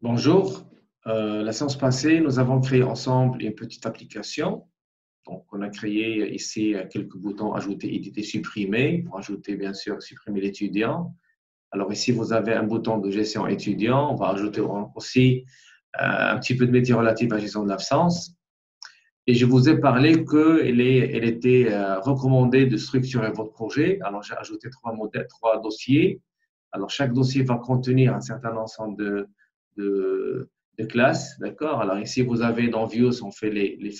Bonjour. La séance passée, nous avons créé ensemble une petite application. Donc, on a créé ici quelques boutons ajouter, éditer, supprimer pour ajouter, bien sûr, supprimer l'étudiant. Alors ici, vous avez un bouton de gestion étudiant. On va ajouter aussi un petit peu de métier relatif à la gestion de l'absence. Et je vous ai parlé qu'elle était recommandé de structurer votre projet. Alors, j'ai ajouté trois modèles, trois dossiers. Alors, chaque dossier va contenir un certain ensemble de, de classes, d'accord? Alors, ici, vous avez dans Views, on fait les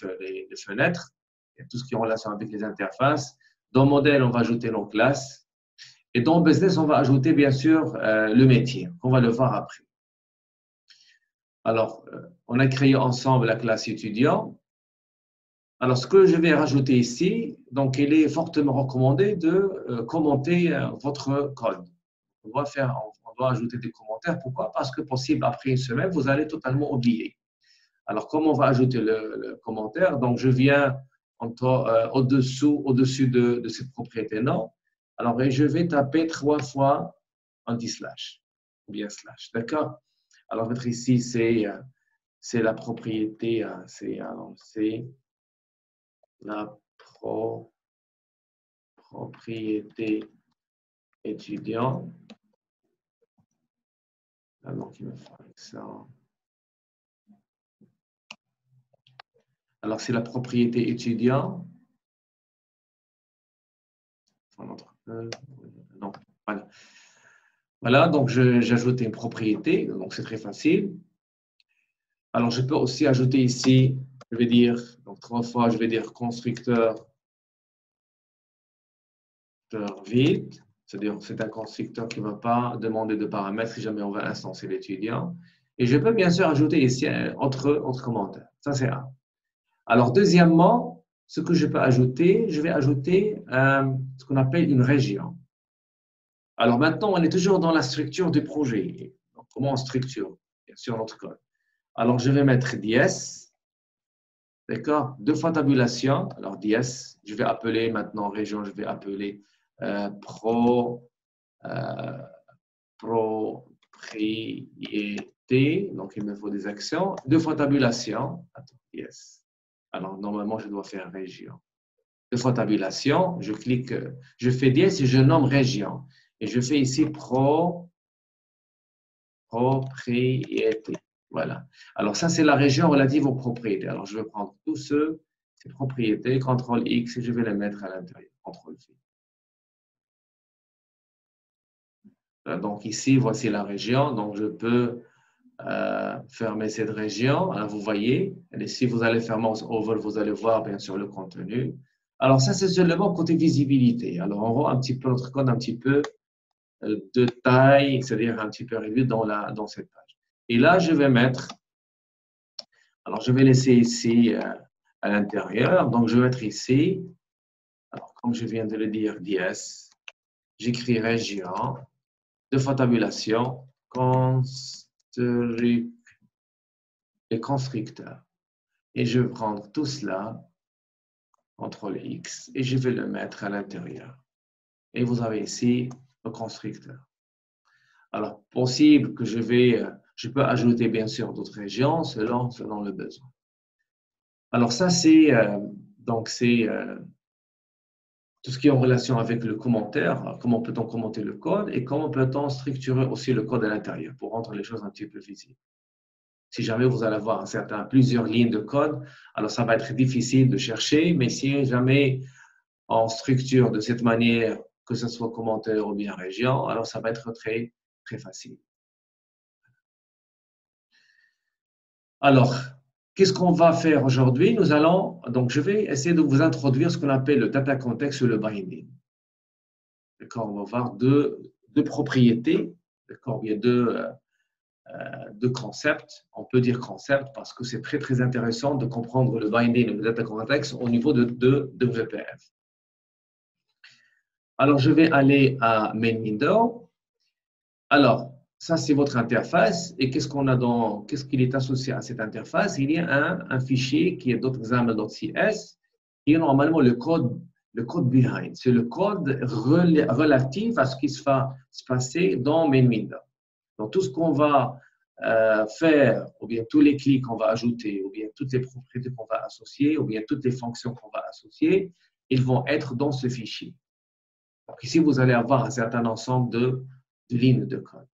fenêtres, et tout ce qui est en relation avec les interfaces. Dans Modèle, on va ajouter nos classes. Et dans Business, on va ajouter, bien sûr, le métier. On va le voir après. Alors, on a créé ensemble la classe étudiant. Alors, ce que je vais rajouter ici, donc, il est fortement recommandé de commenter votre code. On doit ajouter des commentaires. Pourquoi? Parce que possible, après une semaine, vous allez totalement oublier. Alors, comment on va ajouter le commentaire? Donc, je viens au-dessus de cette propriété non. Alors, je vais taper 3 fois anti-slash, ou bien slash. D'accord? Alors, mettre ici, c'est la propriété, c'est la propriété étudiant. Donc, il me faut ça. Alors, c'est la propriété étudiant. Non, voilà. Voilà, donc j'ajoute une propriété, donc c'est très facile. Alors, je peux aussi ajouter ici, je vais dire, donc 3 fois, je vais dire constructeur vide, c'est-à-dire c'est un constructeur qui ne va pas demander de paramètres si jamais on veut instancer l'étudiant. Et je peux bien sûr ajouter ici autre commentaire. Ça, c'est un. Alors, deuxièmement, ce que je peux ajouter, je vais ajouter ce qu'on appelle une région. Alors maintenant, on est toujours dans la structure du projet. Donc, comment on structure, bien sûr, notre code. Alors, je vais mettre dièse, d'accord, 2 fois tabulation. Alors, dièse, je vais appeler maintenant région, je vais appeler propriété. Donc, il me faut des actions. 2 fois tabulation. Attends, dièse. Alors, normalement, je dois faire région. 2 fois tabulation, je clique, je fais dièse et je nomme région. Et je fais ici propriété. Voilà. Alors, ça, c'est la région relative aux propriétés. Alors, je vais prendre tous ces propriétés, CTRL X, et je vais les mettre à l'intérieur. CTRL V. Donc, ici, voici la région. Donc, je peux fermer cette région. Alors, vous voyez, et si vous allez faire mouse over, vous allez voir, bien sûr, le contenu. Alors, ça, c'est seulement côté visibilité. Alors, on voit un petit peu notre code un petit peu de taille, c'est-à-dire un petit peu réduit dans cette page. Et là, je vais mettre, alors je vais laisser ici à l'intérieur, donc je vais mettre ici, alors comme je viens de le dire, dièse, j'écris région, 2 fois tabulation, les constructeurs. Et je vais prendre tout cela, CTRL X, et je vais le mettre à l'intérieur. Et vous avez ici le constructeur. Alors, possible que je peux ajouter bien sûr d'autres régions selon le besoin. Alors, ça, c'est tout ce qui est en relation avec le commentaire. Alors, comment peut-on commenter le code et comment peut-on structurer aussi le code à l'intérieur pour rendre les choses un petit peu visibles. Si jamais vous allez avoir plusieurs lignes de code, alors ça va être difficile de chercher, mais si jamais on structure de cette manière, que ce soit commentaire ou bien région, alors ça va être très, très facile. Alors, qu'est-ce qu'on va faire aujourd'hui? Donc je vais essayer de vous introduire ce qu'on appelle le data context ou le binding. D'accord, on va voir deux propriétés, d'accord, il y a deux concepts. On peut dire concept parce que c'est très, très intéressant de comprendre le binding et le data context au niveau de WPF. Alors, je vais aller à Main Window. Alors, ça, c'est votre interface. Et qu'est-ce qu'il est associé à cette interface? Il y a un fichier qui est .xaml.cs qui est normalement le code behind. C'est le code relatif à ce qui va se passer dans Main Window. Donc, tout ce qu'on va faire, ou bien tous les clics qu'on va ajouter, ou bien toutes les propriétés qu'on va associer, ou bien toutes les fonctions qu'on va associer, ils vont être dans ce fichier. Donc ici, vous allez avoir un certain ensemble de lignes de code.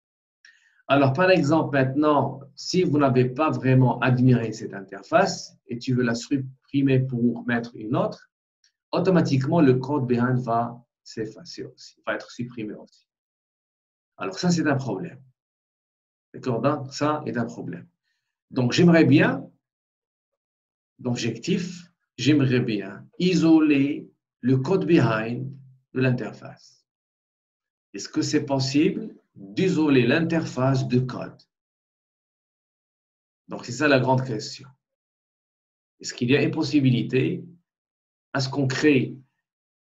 Alors, par exemple, maintenant, si vous n'avez pas vraiment admiré cette interface et tu veux la supprimer pour mettre une autre, automatiquement, le code behind va s'effacer aussi, va être supprimé aussi. Alors, ça, c'est un problème. D'accord? Donc, ça est un problème. Donc, j'aimerais bien, l'objectif, j'aimerais bien isoler le code behind de l'interface. Est-ce que c'est possible d'isoler l'interface de code? Donc, c'est ça la grande question. Est-ce qu'il y a une possibilité à ce qu'on crée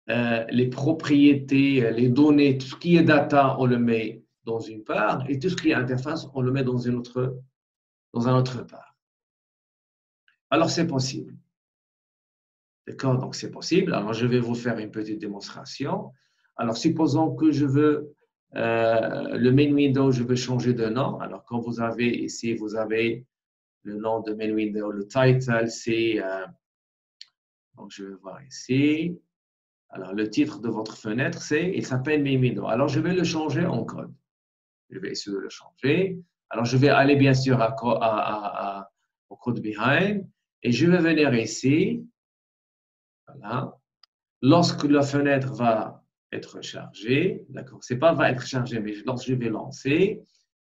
les propriétés, les données, tout ce qui est data, on le met dans une part, et tout ce qui est interface, on le met dans un autre part. Alors, c'est possible. D'accord? Donc, c'est possible. Alors, je vais vous faire une petite démonstration. Alors, supposons que je veux, le main window, je veux changer de nom. Alors, quand vous avez ici, vous avez le nom de main window, le title, c'est, donc je vais voir ici. Alors, le titre de votre fenêtre, il s'appelle main window. Alors, je vais le changer en code. Je vais essayer de le changer. Alors, je vais aller bien sûr au code behind et je vais venir ici. Voilà. Lorsque la fenêtre va être chargée, d'accord, c'est pas va être chargée, mais lorsque je vais lancer,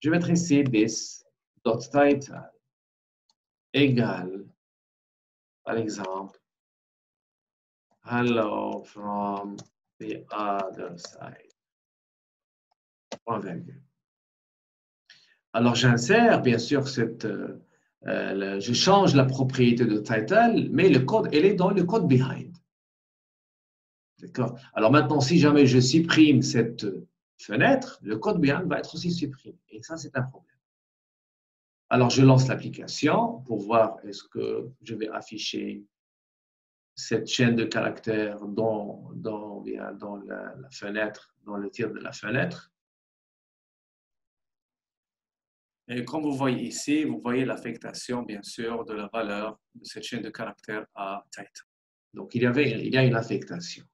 je vais mettre ici this.title égale, par exemple, hello from the other side. Point virgule. Alors, j'insère, bien sûr, je change la propriété de title, mais le code, elle est dans le code behind. D'accord? Alors maintenant, si jamais je supprime cette fenêtre, le code behind va être aussi supprimé. Et ça, c'est un problème. Alors, je lance l'application pour voir est-ce que je vais afficher cette chaîne de caractères dans la fenêtre, dans le tir de la fenêtre. Et comme vous voyez ici, vous voyez l'affectation, bien sûr, de la valeur de cette chaîne de caractères à title. Donc, il y a une affectation.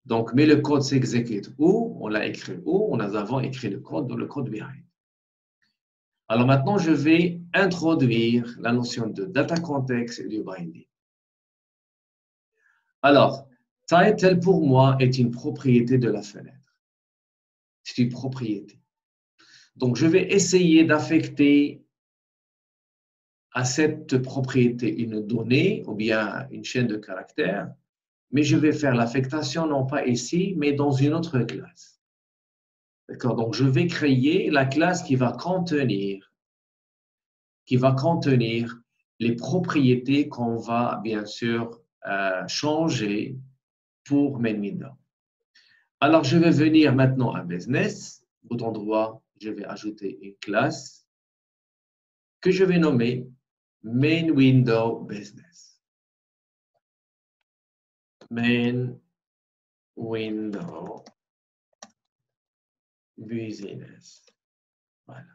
Donc, mais le code s'exécute où? On l'a écrit où? On a avant écrit le code dans le code behind. Alors maintenant, je vais introduire la notion de data context et de binding. Alors, title pour moi est une propriété de la fenêtre. C'est une propriété. Donc, je vais essayer d'affecter à cette propriété une donnée ou bien une chaîne de caractères, mais je vais faire l'affectation non pas ici, mais dans une autre classe. D'accord? Donc, je vais créer la classe qui va contenir les propriétés qu'on va bien sûr changer pour main window. Alors, je vais venir maintenant à business. Bouton droit, je vais ajouter une classe que je vais nommer main window business. Main window business. Voilà.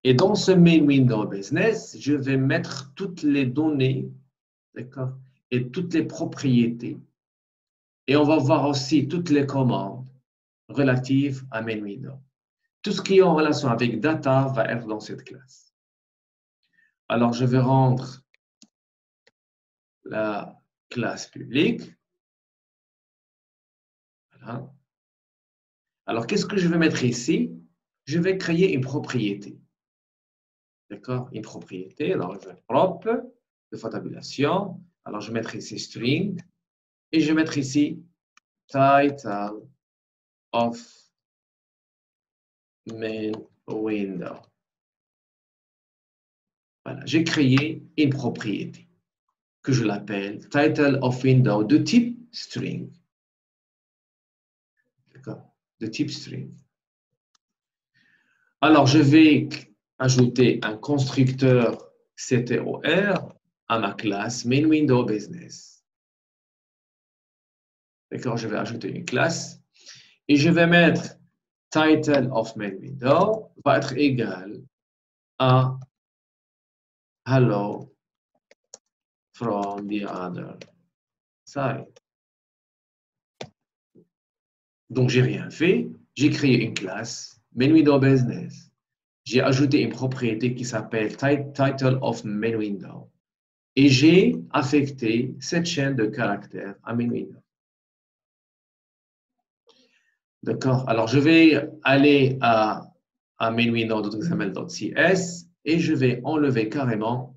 Et dans ce main window business, je vais mettre toutes les données, d'accord, et toutes les propriétés. Et on va voir aussi toutes les commandes relatives à main window. Tout ce qui est en relation avec data va être dans cette classe. Alors, je vais rendre la classe publique. Voilà. Alors, qu'est-ce que je vais mettre ici? Je vais créer une propriété. D'accord? Une propriété. Alors, je vais propre de tabulation. Alors, je vais mettre ici string et je vais mettre ici title of main window. Voilà, j'ai créé une propriété que je l'appelle title of window de type string. D'accord? De type string. Alors, je vais ajouter un constructeur CTOR à ma classe main window business. D'accord? Je vais ajouter une classe et je vais mettre title of main window va être égal à hello from the other side. Donc, j'ai rien fait. J'ai créé une classe, main window business. J'ai ajouté une propriété qui s'appelle title of main window. Et j'ai affecté cette chaîne de caractères à main window. D'accord? Alors, je vais aller à mainwindow.xml.cs et je vais enlever carrément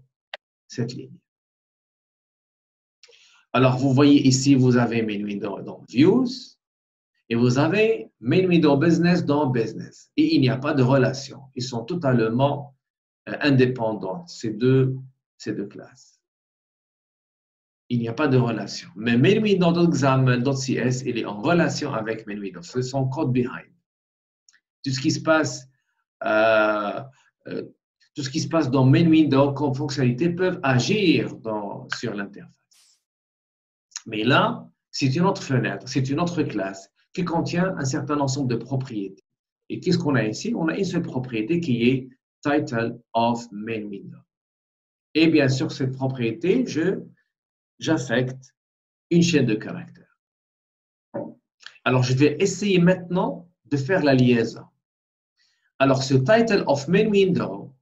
cette ligne. Alors, vous voyez ici, vous avez main window dans Views et vous avez main window business dans Business. Et il n'y a pas de relation. Ils sont totalement indépendants, ces deux classes. Il n'y a pas de relation. Mais mainwindow.xaml.cs, il est en relation avec mainwindow. C'est son code behind. Tout ce qui se passe, tout ce qui se passe dans mainwindow comme fonctionnalité peuvent agir sur l'interface. Mais là, c'est une autre fenêtre, c'est une autre classe qui contient un certain ensemble de propriétés. Et qu'est-ce qu'on a ici? On a une seule propriété qui est title of mainwindow. Et bien sûr, cette propriété, j'affecte une chaîne de caractères. Alors, je vais essayer maintenant de faire la liaison. Alors, ce title of main window,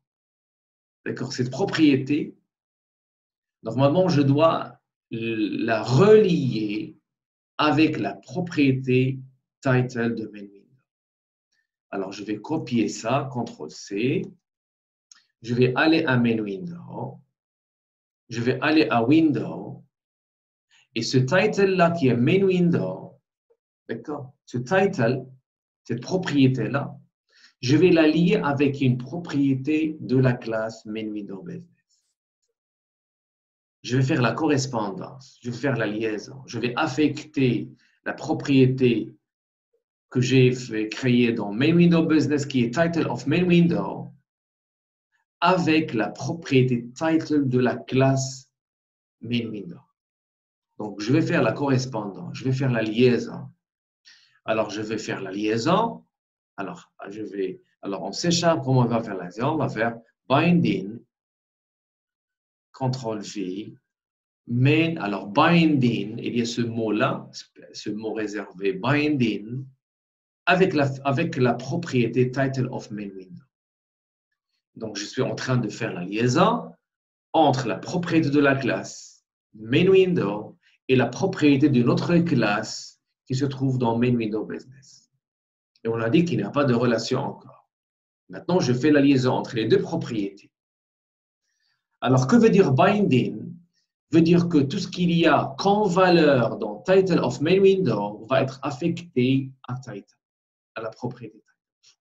d'accord, cette propriété, normalement, je dois la relier avec la propriété title de main window. Alors, je vais copier ça, CTRL-C. Je vais aller à main window. Je vais aller à window. Et ce title-là qui est main window, d'accord, ce title, cette propriété-là, je vais la lier avec une propriété de la classe main window business. Je vais faire la correspondance, je vais faire la liaison, je vais affecter la propriété que j'ai créée dans main window business qui est title of main window avec la propriété title de la classe main window. Donc, je vais faire la correspondance, je vais faire la liaison. Alors, je vais faire la liaison. Alors, en C#, comment on va faire la liaison? On va faire binding, CTRL-V, main. Alors, binding, il y a ce mot-là, ce mot réservé, binding, avec la propriété title of main window. Donc, je suis en train de faire la liaison entre la propriété de la classe main window et la propriété d'une autre classe qui se trouve dans main window business. Et on a dit qu'il n'y a pas de relation encore. Maintenant, je fais la liaison entre les deux propriétés. Alors, que veut dire binding? Veut dire que tout ce qu'il y a comme valeur dans title of main window va être affecté à title, à la propriété.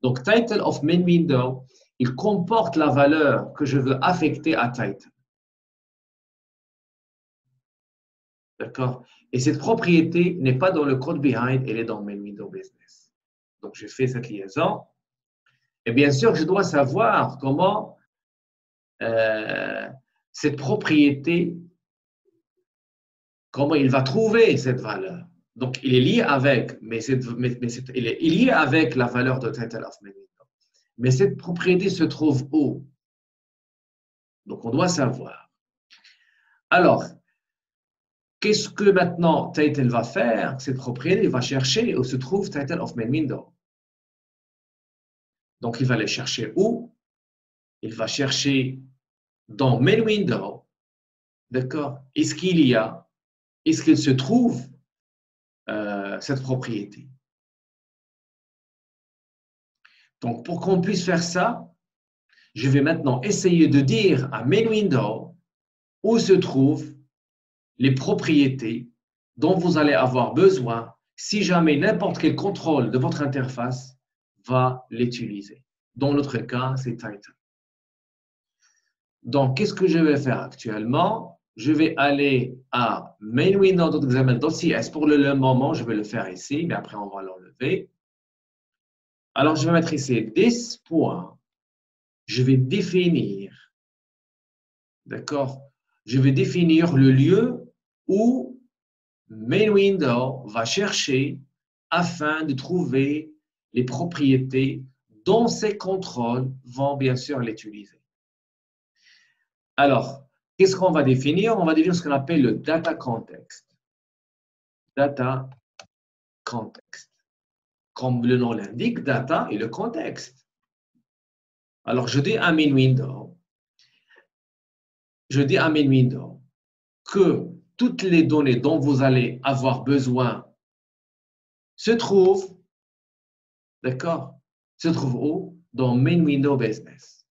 Donc, title of main window, il comporte la valeur que je veux affecter à title. D'accord? Et cette propriété n'est pas dans le code behind, elle est dans main window business. Donc, je fais cette liaison. Et bien sûr, je dois savoir comment cette propriété, comment il va trouver cette valeur. Donc, il est lié avec, il est lié avec la valeur de title of main window. Mais cette propriété se trouve où? Donc, on doit savoir. Alors, qu'est-ce que maintenant title va faire? Cette propriété va chercher où se trouve title of main window. Donc, il va les chercher où? Il va chercher dans main window. D'accord? Est-ce qu'il se trouve cette propriété? Donc, pour qu'on puisse faire ça, je vais maintenant essayer de dire à main window où se trouvent les propriétés dont vous allez avoir besoin si jamais n'importe quel contrôle de votre interface va l'utiliser. Dans notre cas, c'est title. Donc, qu'est-ce que je vais faire actuellement? Je vais aller à mainwindow.xml.cs. Pour le moment, je vais le faire ici, mais après, on va l'enlever. Alors, je vais mettre ici this point. Je vais définir, d'accord? Je vais définir le lieu où main window va chercher afin de trouver les propriétés dont ces contrôles vont bien sûr l'utiliser. Alors, qu'est-ce qu'on va définir? On va définir ce qu'on appelle le data context. Data context. Comme le nom l'indique, data et le contexte. Alors, je dis à main window, que toutes les données dont vous allez avoir besoin se trouvent, d'accord, se trouvent où? Dans main window business.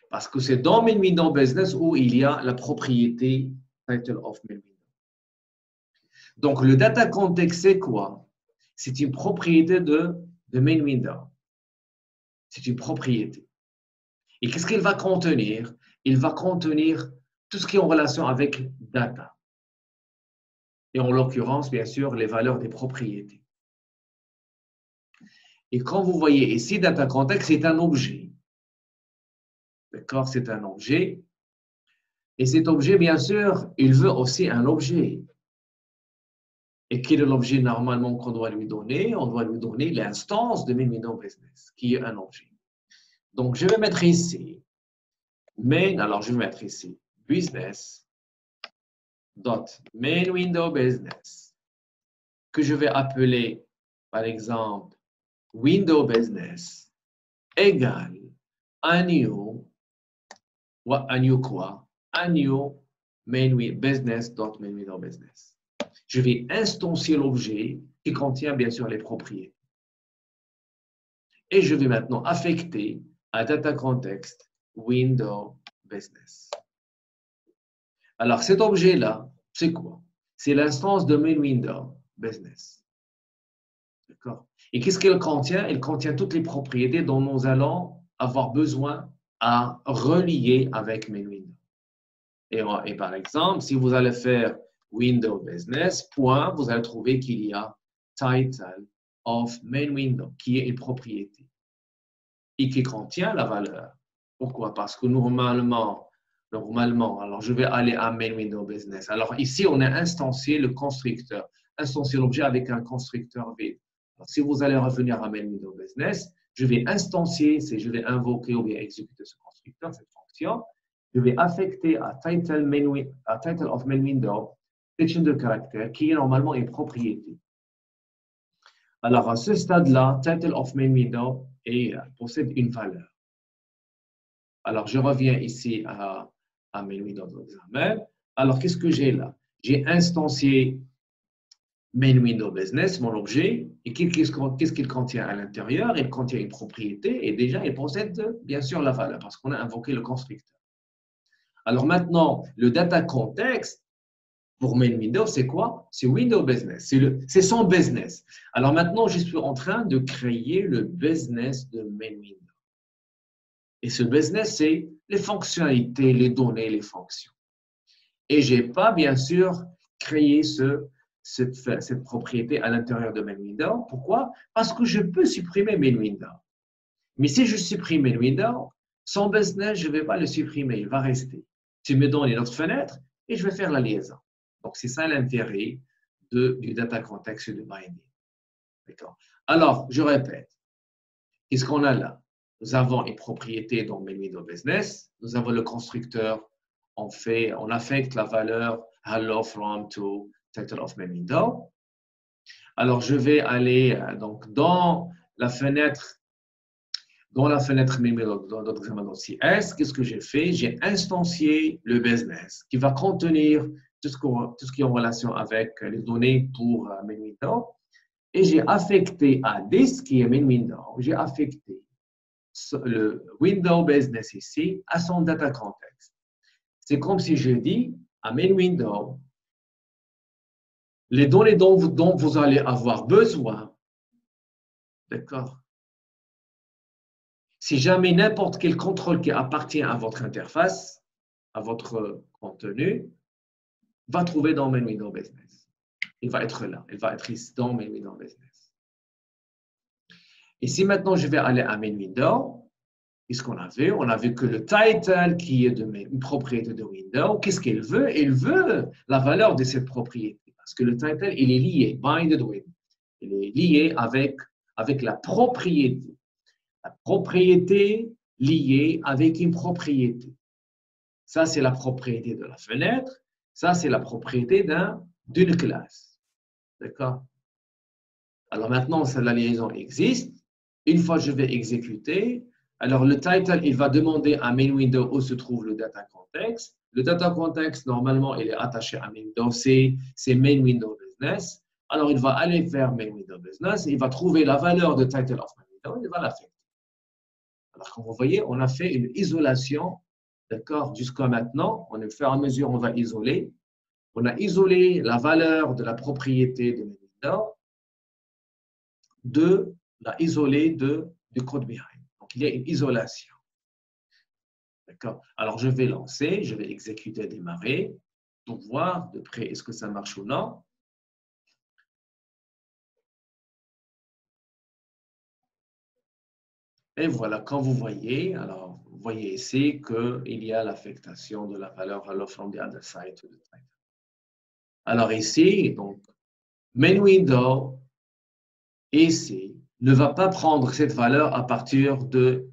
Parce que c'est dans main window business où il y a la propriété title of main window. Donc, le data context, c'est quoi? C'est une propriété de main window. C'est une propriété. Et qu'est-ce qu'il va contenir? Il va contenir tout ce qui est en relation avec data. Et en l'occurrence, bien sûr, les valeurs des propriétés. Et quand vous voyez ici, data context, c'est un objet. D'accord? C'est un objet. Et cet objet, bien sûr, il veut aussi un objet. Et quel est l'objet normalement qu'on doit lui donner? On doit lui donner l'instance de main window business, qui est un objet. Donc, je vais mettre ici, alors je vais mettre ici, business, dot main window business, que je vais appeler, par exemple, window business, égale un new quoi? Un new main business, dot main window business. Je vais instancier l'objet qui contient bien sûr les propriétés. Et je vais maintenant affecter à data context window business. Alors cet objet-là, c'est quoi? C'est l'instance de main window business. D'accord? Et qu'est-ce qu'elle contient? Elle contient toutes les propriétés dont nous allons avoir besoin à relier avec main window. Et par exemple, si vous allez faire window business, point, vous allez trouver qu'il y a title of main window, qui est une propriété et qui contient la valeur. Pourquoi? Parce que normalement, alors je vais aller à main window business. Alors ici, on a instancié le constructeur, instancié l'objet avec un constructeur vide. Alors, si vous allez revenir à main window business, je vais instancier, je vais invoquer ou bien exécuter ce constructeur, cette fonction. Je vais affecter à title of main window section de caractère qui est normalement une propriété. Alors à ce stade-là, title of main window possède une valeur. Alors je reviens ici à main window d'examen. Alors qu'est-ce que j'ai là? J'ai instancié main window business, mon objet, et qu'est-ce qu'il contient à l'intérieur? Il contient une propriété et déjà il possède bien sûr la valeur parce qu'on a invoqué le constructeur. Alors maintenant, le data context pour main window, c'est quoi? C'est window business, c'est son business. Alors maintenant, je suis en train de créer le business de main window. Et ce business, c'est les fonctionnalités, les données, les fonctions. Et je n'ai pas, bien sûr, créé cette propriété à l'intérieur de main window. Pourquoi? Parce que je peux supprimer main window. Mais si je supprime main window, son business, je ne vais pas le supprimer, il va rester. Tu me donnes une autre fenêtre et je vais faire la liaison. Donc, c'est ça l'intérêt du data context et de binding. D'accord? Alors, je répète. Qu'est-ce qu'on a là? Nous avons une propriété dans main window business. Nous avons le constructeur. On affecte la valeur hello from to title of main window. Alors, je vais aller donc dans la fenêtre main window .cs. Qu'est-ce que j'ai fait? J'ai instancié le business qui va contenir tout ce qui est en relation avec les données pour main window. Et j'ai affecté à this qui est main window, j'ai affecté le window business ici à son data context. C'est comme si je dis à main window, les données dont vous allez avoir besoin, d'accord? Si jamais n'importe quel contrôle qui appartient à votre interface, à votre contenu, va trouver dans main window business. Il va être là, il va être ici dans main window business. Et si maintenant je vais aller à main window, qu'est-ce qu'on a vu? On a vu que le title qui est une propriété de window, qu'est-ce qu'il veut? Il veut la valeur de cette propriété parce que le title, il est lié, binded with. Il est lié avec la propriété. La propriété liée avec une propriété. Ça, c'est la propriété de la fenêtre. Ça, c'est la propriété d'une classe. D'accord? Alors maintenant, la liaison existe. Une fois que je vais exécuter, alors le title, il va demander à main window où se trouve le data context. Le data context, normalement, il est attaché à main window, c'est main window business. Alors, il va aller vers main window business, il va trouver la valeur de title of main window, il va la faire. Alors, comme vous voyez, on a fait une isolation, d'accord, jusqu'à maintenant. On est fur et à mesure, on va isoler. On a isolé la valeur de la propriété de main window l'a isolé du code behind. Donc, il y a une isolation. D'accord? Alors, je vais lancer, je vais exécuter, démarrer pour voir de près est-ce que ça marche ou non. Et voilà, quand vous voyez, alors, vous voyez ici qu'il y a l'affectation de la valeur hello from the other side to the title. Alors ici, donc, main window, ici, ne va pas prendre cette valeur à partir de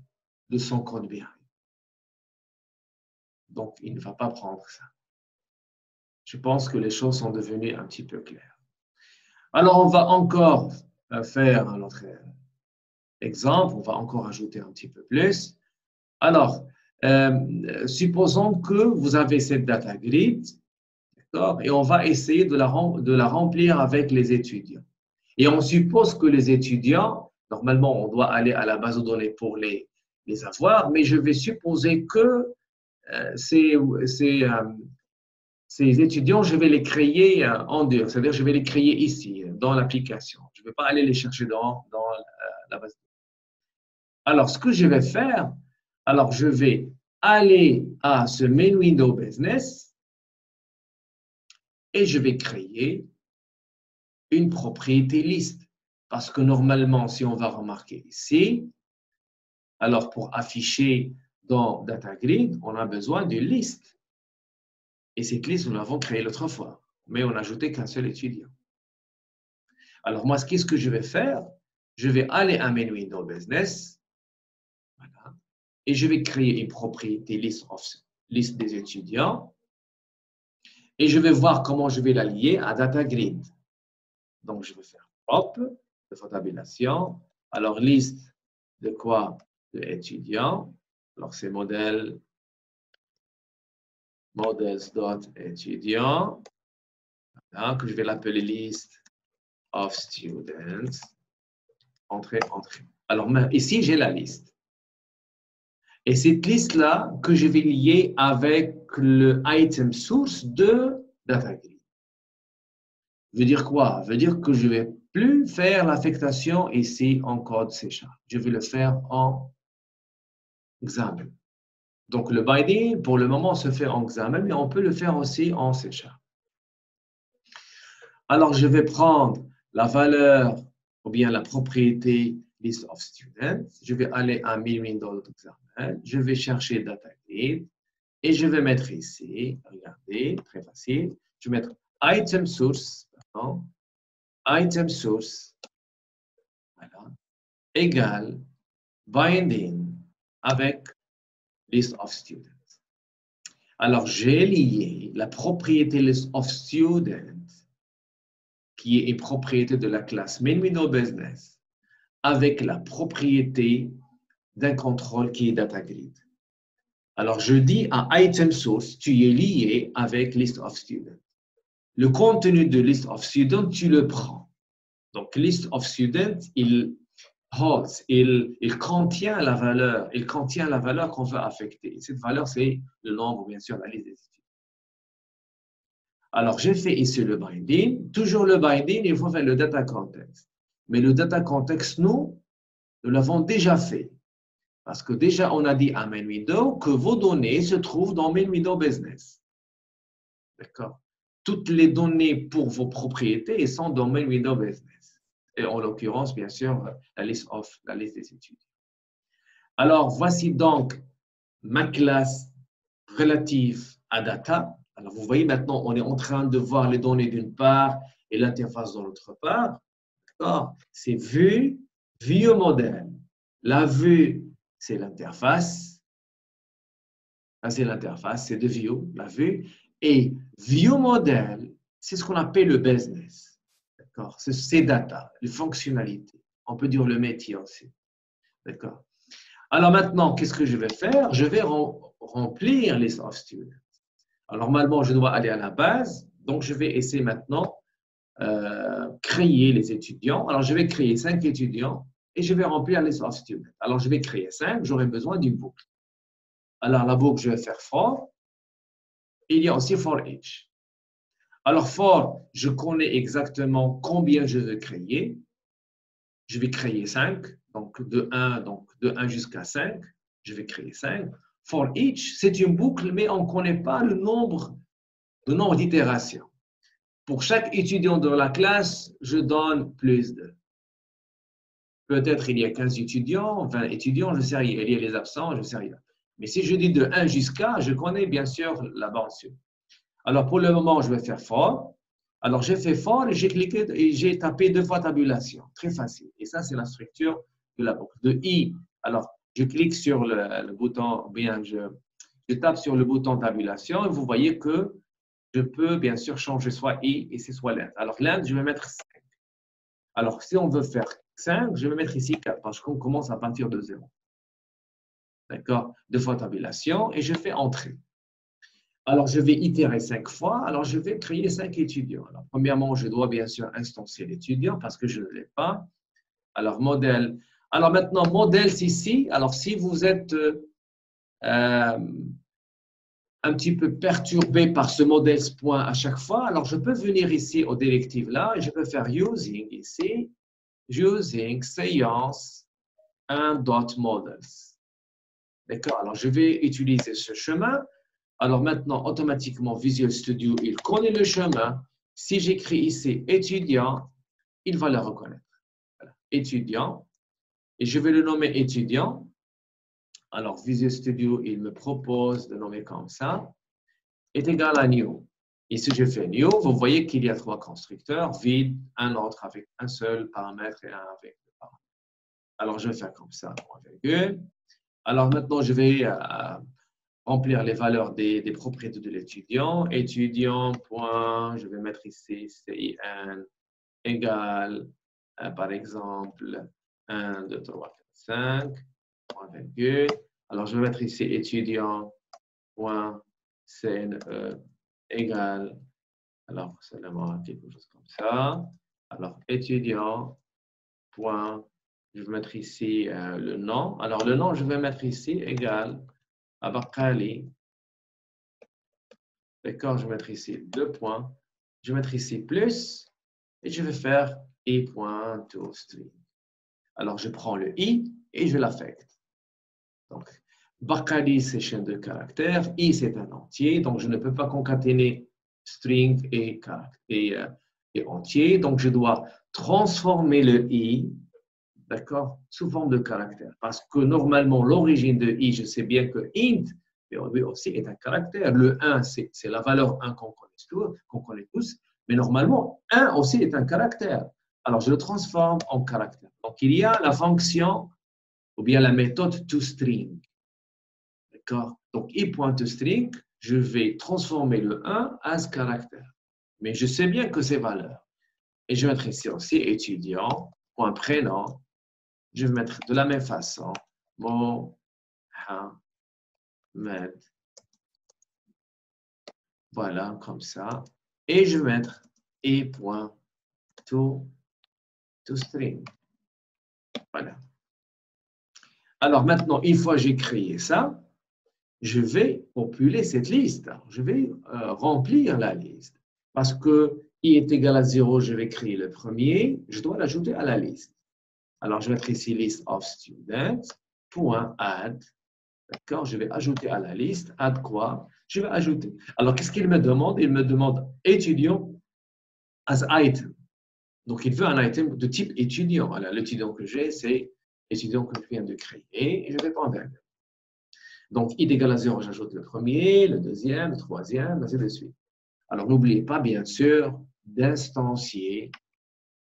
son code behind. Donc, il ne va pas prendre ça. Je pense que les choses sont devenues un petit peu claires. Alors, on va encore faire un autre exemple. On va encore ajouter un petit peu plus. Alors, supposons que vous avez cette data grid, d'accord, et on va essayer de la remplir avec les étudiants. Et on suppose que les étudiants, normalement, on doit aller à la base de données pour les avoir, mais je vais supposer que ces étudiants, je vais les créer en dehors, c'est-à-dire je vais les créer ici, dans l'application. Je ne vais pas aller les chercher dans la base de données. Alors, ce que je vais faire, alors je vais aller à ce main window business et je vais créer une propriété liste. Parce que normalement, si on va remarquer ici, alors pour afficher dans Data Grid, on a besoin d'une liste. Et cette liste, nous l'avons créée l'autre fois, mais on n'a ajouté qu'un seul étudiant. Alors moi, qu'est-ce que je vais faire? Je vais aller à Main Window Business, voilà, et je vais créer une propriété liste des étudiants, et je vais voir comment je vais la lier à Data Grid. Donc, je vais faire hop, de tabulation. Alors, liste de quoi? De étudiants. Alors, c'est models.étudiants, voilà, que je vais l'appeler list of students. Entrée, entrée. Alors, ici, j'ai la liste. Et cette liste-là que je vais lier avec le item source de DataGrid. Veut dire quoi? Veut dire que je ne vais plus faire l'affectation ici en code C#. Je vais le faire en XAML. Donc, le binding, pour le moment, se fait en XAML, mais on peut le faire aussi en C#. Alors, je vais prendre la valeur ou bien la propriété list of students. Je vais aller à main window XAML. Je vais chercher DataGrid et je vais mettre ici, regardez, très facile. Je vais mettre item source, pardon, item source, voilà, égale binding avec list of students. Alors, j'ai lié la propriété list of students, qui est une propriété de la classe main window business, avec la propriété d'un contrôle qui est DataGrid. Alors, je dis à item source, tu es lié avec list of students. Le contenu de list of students, tu le prends. Donc, list of students, il contient la valeur qu'on veut affecter. Cette valeur, c'est le nombre, bien sûr, la liste des étudiants. Alors, j'ai fait ici le binding. Toujours le binding, il faut faire le data context. Mais le data context, nous l'avons déjà fait. Parce que déjà, on a dit à main window que vos données se trouvent dans main window business. D'accord? Toutes les données pour vos propriétés sont dans main window business. Et en l'occurrence, bien sûr, la liste des études. Alors, voici donc ma classe relative à data. Alors, vous voyez maintenant, on est en train de voir les données d'une part et l'interface de l'autre part. D'accord? C'est vue au modèle. La vue, c'est l'interface. Ça, c'est l'interface, c'est de view, la vue. Et view model, c'est ce qu'on appelle le business. D'accord? C'est data, les fonctionnalités. On peut dire le métier aussi. D'accord? Alors maintenant, qu'est-ce que je vais faire? Je vais remplir les of students. Alors normalement, je dois aller à la base. Donc, je vais essayer maintenant créer les étudiants. Alors, je vais créer 5 étudiants et je vais remplir les of students. Alors, je vais créer 5. J'aurai besoin d'une boucle. Alors, la boucle, je vais faire for. Il y a aussi for each. Alors, for, je connais exactement combien je veux créer. Je vais créer 5. Donc, de 1 jusqu'à 5. Je vais créer 5. For each, c'est une boucle, mais on ne connaît pas le nombre d'itérations. Pour chaque étudiant de la classe, je donne plus de. Peut-être il y a 15 étudiants, 20 étudiants, je ne sais rien. Il y a les absents, je ne sais rien. Mais si je dis de 1 jusqu'à, je connais bien sûr la mention. Alors, pour le moment, je vais faire for. Alors, j'ai fait for et j'ai cliqué et j'ai tapé 2 fois tabulation. Très facile. Et ça, c'est la structure de la boucle. De I, alors, je clique sur le bouton, bien, je tape sur le bouton tabulation et vous voyez que je peux bien sûr changer soit I et c'est soit l'Inde. Alors, l'Inde, je vais mettre 5. Alors, si on veut faire 5, je vais mettre ici 4 parce qu'on commence à partir de 0. D'accord? 2 fois tabulation et je fais entrer. Alors, je vais itérer 5 fois. Alors, je vais créer 5 étudiants. Alors, premièrement, je dois bien sûr instancier l'étudiant parce que je ne l'ai pas. Alors, modèle. Alors, maintenant, modèle ici. Alors, si vous êtes un petit peu perturbé par ce modèle point à chaque fois, alors je peux venir ici aux directives là et je peux faire using ici, using séance 1.models. D'accord, alors je vais utiliser ce chemin. Alors maintenant, automatiquement, Visual Studio, il connaît le chemin. Si j'écris ici étudiant, il va le reconnaître. Voilà. Étudiant, et je vais le nommer étudiant. Alors, Visual Studio, il me propose de nommer comme ça, est égal à new. Et si je fais new, vous voyez qu'il y a 3 constructeurs, vide, un autre avec un seul paramètre et un avec deux paramètres. Alors, je vais faire comme ça, point virgule. Alors, maintenant, je vais remplir les valeurs des propriétés de l'étudiant. Étudiant, point, je vais mettre ici CIN égale, par exemple, 1, 2, 3, 4, 5, point virgule. Alors, je vais mettre ici étudiant, point, CNE égale, alors seulement quelque chose comme ça. Alors, étudiant, point, je vais mettre ici le nom. Alors, le nom, je vais mettre ici égal à Bakali. D'accord, je vais mettre ici 2 points. Je vais mettre ici plus et je vais faire i.toString. Alors, je prends le i et je l'affecte. Donc, Bakali, c'est chaîne de caractères. I, c'est un entier. Donc, je ne peux pas concaténer string et entier. Donc, je dois transformer le i, d'accord, sous forme de caractère. Parce que normalement, l'origine de i, je sais bien que int, aussi est un caractère. Le 1, c'est la valeur 1 qu'on connaît tous. Mais normalement, 1 aussi est un caractère. Alors, je le transforme en caractère. Donc, il y a la fonction ou bien la méthode toString. D'accord? Donc, i.toString, je vais transformer le 1 as caractère. Mais je sais bien que c'est valeur. Et je vais mettre ici aussi étudiant, point prénom. Je vais mettre de la même façon Mohamed. Voilà, comme ça. Et je vais mettre i.toString. Voilà. Alors maintenant, une fois que j'ai créé ça, je vais populer cette liste. Je vais remplir la liste. Parce que i est égal à 0, je vais créer le premier. Je dois l'ajouter à la liste. Alors, je vais mettre ici list of students, point add. D'accord, je vais ajouter à la liste. Add quoi? Je vais ajouter. Alors, qu'est-ce qu'il me demande? Il me demande étudiant as item. Donc, il veut un item de type étudiant. Alors, l'étudiant que j'ai, c'est étudiant que je viens de créer. Et je vais prendre un. Donc, i égale à 0, j'ajoute le premier, le deuxième, le troisième, ainsi de suite. Alors, n'oubliez pas, bien sûr, d'instancier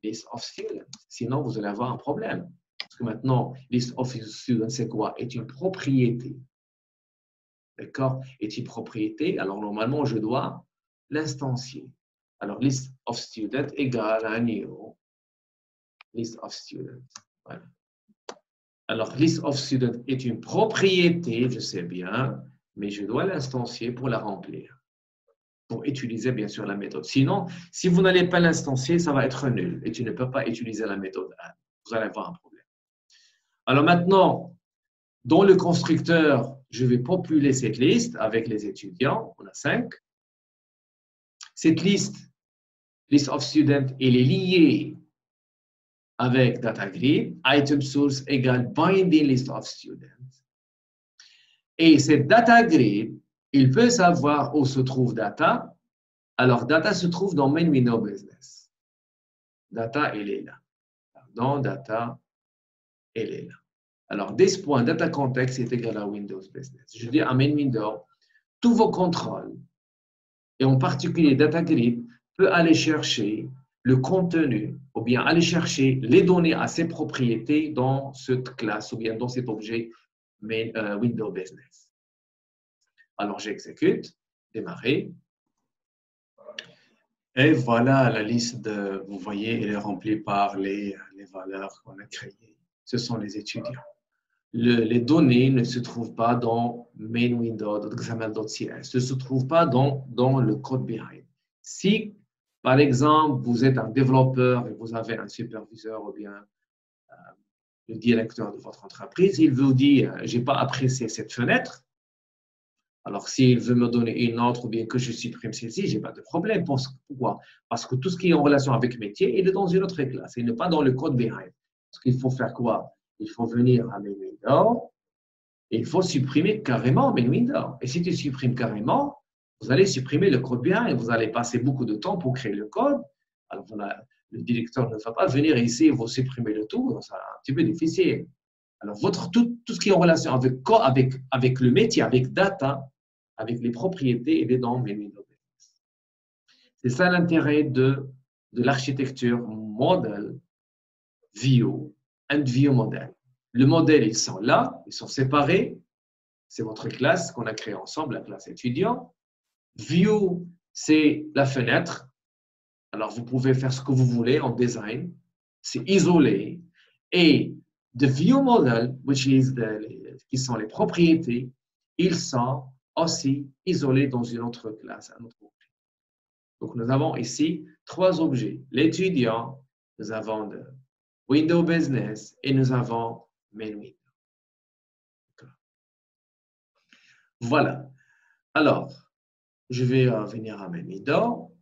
list of students. Sinon, vous allez avoir un problème. Parce que maintenant, list of students, c'est quoi? Est une propriété. d'accord, est une propriété, alors normalement, je dois l'instancier. Alors, list of students égale à new list of students. Voilà. Alors, list of students est une propriété, je sais bien, mais je dois l'instancier pour la remplir, pour utiliser bien sûr la méthode. Sinon, si vous n'allez pas l'instancier, ça va être nul et tu ne peux pas utiliser la méthode. Vous allez avoir un problème. Alors maintenant, dans le constructeur, je vais populer cette liste avec les étudiants. On a 5. Cette liste, list of students, elle est liée avec DataGrid, item source égale binding list of students. Et cette DataGrid, il peut savoir où se trouve data. Alors, data se trouve dans main window business. Data, elle est là. Dans data, elle est là. Alors, dès ce point, data context est égal à Windows Business. Je dis à main window, tous vos contrôles, et en particulier data grid, peut aller chercher le contenu ou bien aller chercher les données à ses propriétés dans cette classe ou bien dans cet objet Windows Business. Alors, j'exécute, démarrer. Et voilà la liste de, vous voyez, elle est remplie par les valeurs qu'on a créées. Ce sont les étudiants. Les données ne se trouvent pas dans main window.xaml.cs, ne se trouvent pas dans le code behind. Si, par exemple, vous êtes un développeur et vous avez un superviseur ou bien le directeur de votre entreprise, il vous dit « je n'ai pas apprécié cette fenêtre », alors s'il veut me donner une autre ou bien que je supprime celle-ci, je n'ai pas de problème. Pourquoi? Parce que tout ce qui est en relation avec métier, il est dans une autre classe, il n'est pas dans le code behind. Parce qu'il faut faire quoi? Il faut venir à main window et il faut supprimer carrément main window. Et si tu supprimes carrément, vous allez supprimer le code bien et vous allez passer beaucoup de temps pour créer le code. Alors, le directeur ne va pas venir ici et vous supprimer le tout. C'est un petit peu difficile. Alors, tout ce qui est en relation avec le métier, avec data, avec les propriétés, il est dans main window. C'est ça l'intérêt de l'architecture model, view, and view model. Le modèle, ils sont là, ils sont séparés. C'est votre classe qu'on a créée ensemble, la classe étudiant. View, c'est la fenêtre. Alors, vous pouvez faire ce que vous voulez en design. C'est isolé. Et the view model, qui sont les propriétés, ils sont aussi isolés dans une autre classe, un autre objet. Donc, nous avons ici 3 objets. L'étudiant, nous avons le Windows Business et nous avons main window. Voilà. Alors, je vais venir à main window.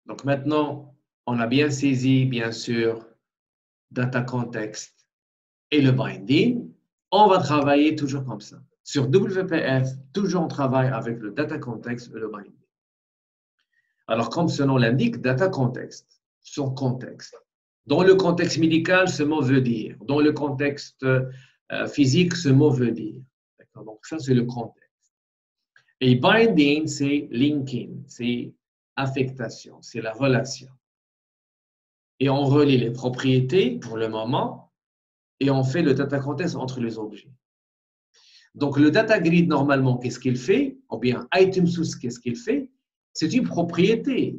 Donc maintenant, on a bien saisi, bien sûr, data context et le binding. On va travailler toujours comme ça. Sur WPF, toujours on travaille avec le data context et le binding. Alors, comme son nom l'indique, data context, son contexte. Dans le contexte médical, ce mot veut dire. Dans le contexte physique, ce mot veut dire. Donc, ça, c'est le contexte. Et binding, c'est linking, c'est affectation, c'est la relation. Et on relie les propriétés pour le moment et on fait le data context entre les objets. Donc, le data grid, normalement, qu'est-ce qu'il fait? Ou bien, item source, qu'est-ce qu'il fait? C'est une propriété.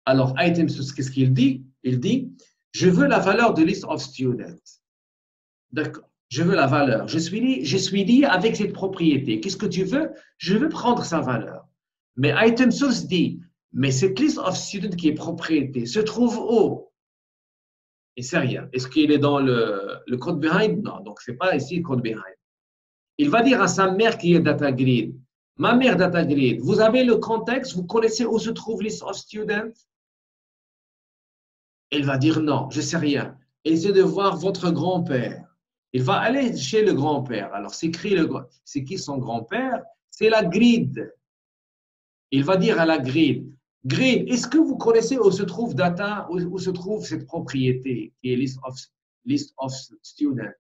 Alors, item source, qu'est-ce qu'il dit? Il dit, je veux la valeur de list of students. D'accord. Je veux la valeur. Je suis lié avec cette propriété. Qu'est-ce que tu veux? Je veux prendre sa valeur. Mais item source dit, mais cette list of students qui est propriété se trouve où? Et c'est rien. Est-ce qu'il est dans le code behind? Non. Donc, ce n'est pas ici le code behind. Il va dire à sa mère qui est data grid, ma mère data grid, vous avez le contexte, vous connaissez où se trouve list of students? Elle va dire non, je ne sais rien. Essayez de voir votre grand-père. Il va aller chez le grand-père. Alors, c'est qui son grand-père? C'est la grid. Il va dire à la grid, grid, est-ce que vous connaissez où se trouve data, où se trouve cette propriété qui est list of students?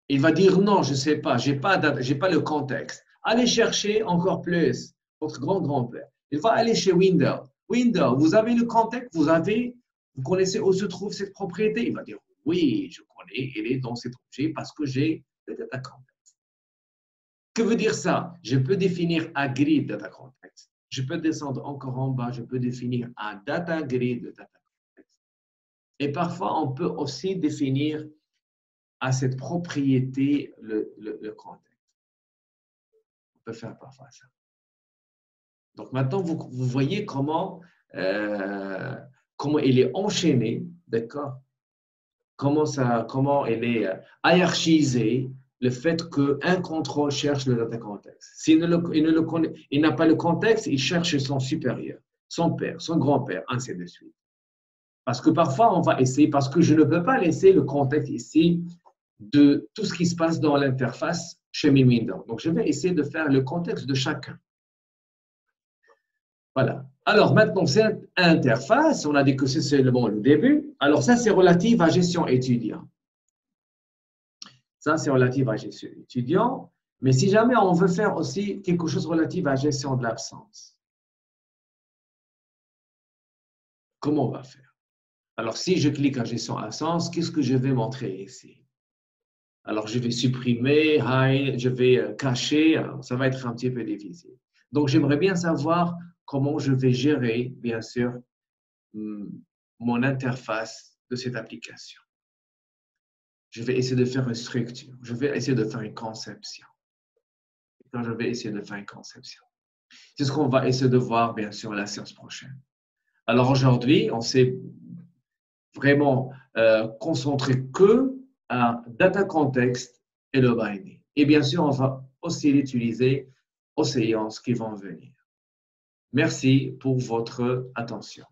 Il va dire non, je ne sais pas, je n'ai pas le contexte. Allez chercher encore plus votre grand-grand-père. Il va aller chez Windows. Windows, vous avez le contexte, vous connaissez où se trouve cette propriété? Il va dire oui, je connais, elle est dans cet objet parce que j'ai le data context. Que veut dire ça? Je peux définir un grid data context. Je peux descendre encore en bas, je peux définir un data grid de data context. Et parfois, on peut aussi définir à cette propriété le contexte. On peut faire parfois ça. Donc maintenant, vous voyez comment il est enchaîné, d'accord? Comment il est hiérarchisé, le fait qu'un contrôle cherche le data context. S'il il n'a pas le contexte, il cherche son supérieur, son père, son grand-père, ainsi de suite. Parce que parfois, on va essayer, parce que je ne peux pas laisser le contexte ici de tout ce qui se passe dans l'interface chez MinWindow. Donc, je vais essayer de faire le contexte de chacun. Voilà. Alors, maintenant, cette interface, on a dit que c'est seulement le début. Alors, ça, c'est relatif à gestion étudiant. Ça, c'est relatif à gestion étudiant. Mais si jamais on veut faire aussi quelque chose relatif à gestion de l'absence, comment on va faire? Alors, si je clique à gestion absence, qu'est-ce que je vais montrer ici? Alors, je vais supprimer, hide, je vais cacher. Alors, ça va être un petit peu difficile. Donc, j'aimerais bien savoir comment je vais gérer, bien sûr, mon interface de cette application. Je vais essayer de faire une structure. Je vais essayer de faire une conception. Je vais essayer de faire une conception. C'est ce qu'on va essayer de voir, bien sûr, la séance prochaine. Alors, aujourd'hui, on s'est vraiment concentré que à data context et le binding. Et bien sûr, on va aussi l'utiliser aux séances qui vont venir. Merci pour votre attention.